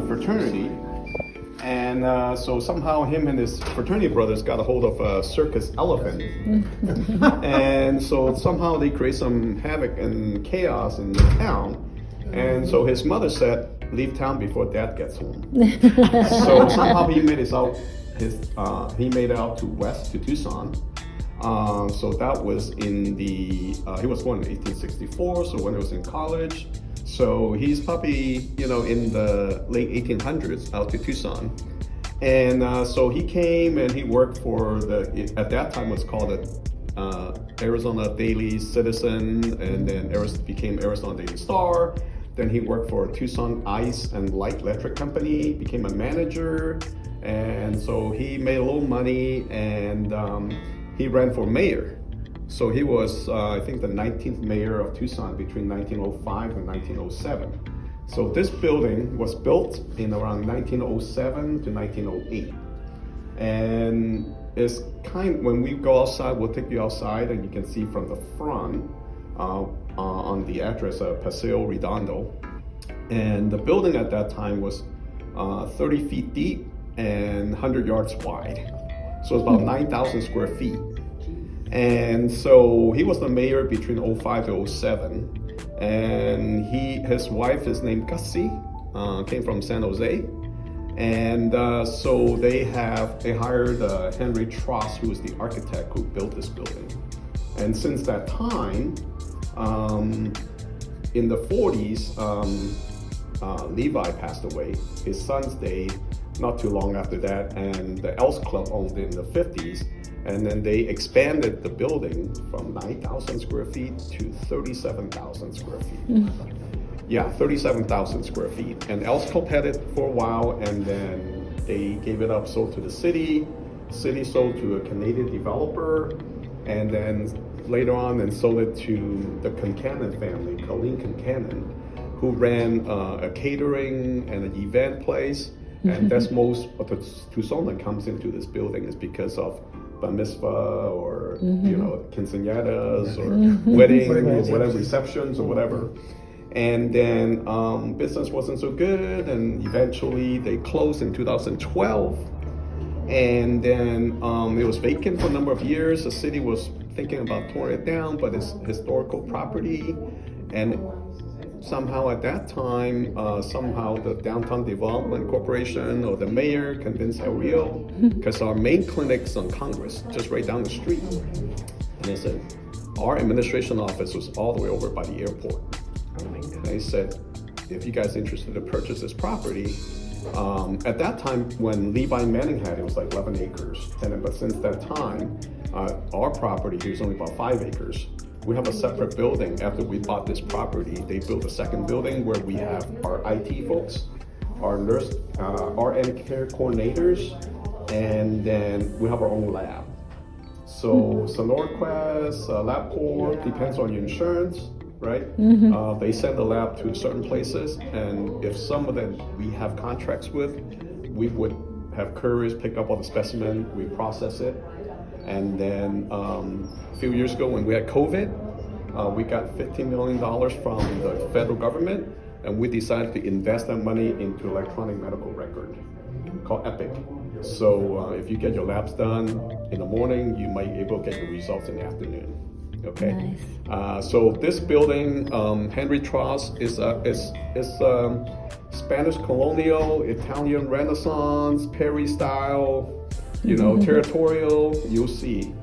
fraternity. And so somehow him and his fraternity brothers got a hold of a circus elephant. And so somehow they create some havoc and chaos in the town. And so his mother said, leave town before dad gets home. So somehow he made it out to Tucson. So that was in the, he was born in 1864, so when he was in college. So he's probably, in the late 1800s out to Tucson. And so he came and he worked for at that time was called the Arizona Daily Citizen, and then became Arizona Daily Star. Then he worked for Tucson Ice and Light Electric Company, became a manager. And so he made a little money, and he ran for mayor. So he was, I think, the 19th mayor of Tucson between 1905 and 1907. So this building was built in around 1907 to 1908. And it's when we go outside, we'll take you outside, and you can see from the front on the address, Paseo Redondo. And the building at that time was 30 feet deep and 100 yards wide. So it's about 9,000 square feet. And so he was the mayor between 05 to 07. And his wife is named Gussie, came from San Jose. And so they hired Henry Trost, who was the architect who built this building. And since that time, in the 40s, Levi passed away. His sons stayed not too long after that, and the Elks Club owned it in the 50s. And then they expanded the building from 9,000 square feet to 37,000 square feet. Yeah, 37,000 square feet. And Elks Club had it for a while, and then they gave it up, sold to the city. City sold to a Canadian developer, and then later on and sold it to the Concanon family, Colleen Concanon, who ran a catering and an event place. And that's most of the Tucson that comes into this building is because of bar mitzvah or quinceañeras or weddings or whatever, receptions or whatever. And then business wasn't so good, and eventually they closed in 2012. And then it was vacant for a number of years. The city was thinking about tearing it down, but it's historical property. And somehow at that time, the Downtown Development Corporation or the mayor convinced El Rio, because our main clinic's on Congress, just right down the street. And they said, our administration office was all the way over by the airport. And they said, if you guys are interested to purchase this property, at that time when Levi Manning had it, was like 11 acres. But since that time, our property here is only about 5 acres. We have a separate building. After we bought this property, they built a second building where we have our IT folks, our nurse, RN care coordinators, and then we have our own lab. So SonoraQuest, LabCorp, depends on your insurance, right? They send the lab to certain places, and if some of them we have contracts with, we would have couriers pick up all the specimen, we process it. And then a few years ago when we had COVID, we got $15 million from the federal government, and we decided to invest that money into electronic medical record called Epic. So if you get your labs done in the morning, you might be able to get your results in the afternoon. Okay. Nice. So this building, Henry Trost, is Spanish colonial, Italian Renaissance, Perry style. Territorial, you'll see.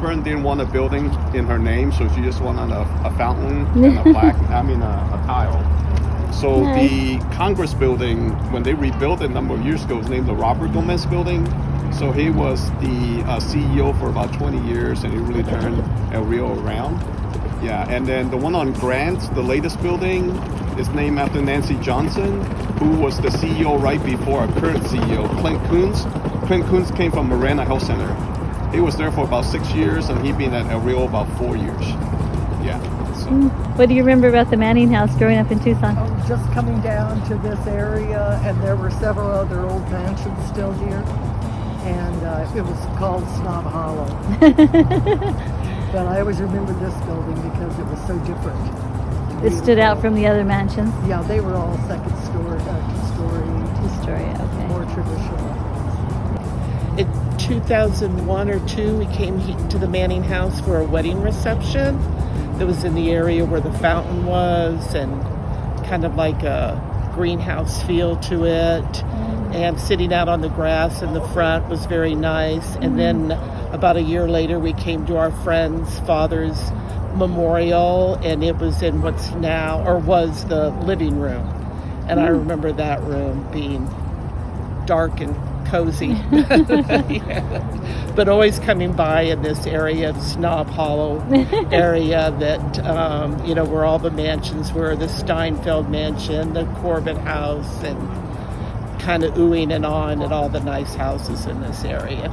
Osborne didn't want a building in her name, so she just wanted a fountain and a plaque. A tile. So the Congress building, when they rebuilt it a number of years ago, was named the Robert Gomez Building. So he was the CEO for about 20 years, and he really turned El Rio around. Yeah, and then the one on Grant, the latest building, is named after Nancy Johnson, who was the CEO right before our current CEO, Clint Coons. Clint Coons came from Marana Health Center. He was there for about 6 years, and he'd been at El Rio about 4 years. Yeah. So. What do you remember about the Manning house growing up in Tucson? Oh, just coming down to this area, and there were several other old mansions still here, and it was called Snob Hollow. But I always remember this building because it was so different. It stood out from the other mansions? Yeah, they were all second story, Two-story, okay. more traditional. In 2001 or 2, we came to the Manning house for a wedding reception that was in the area where the fountain was, and kind of like a greenhouse feel to it. And sitting out on the grass in the front was very nice. And then about a year later, we came to our friend's father's memorial, and it was in what's now, or was, the living room. And I remember that room being dark and cozy. Yeah. But always coming by in this area, the Snob Hollow area that, where all the mansions were, the Steinfeld Mansion, the Corbett House, and kind of oohing and awing at all the nice houses in this area.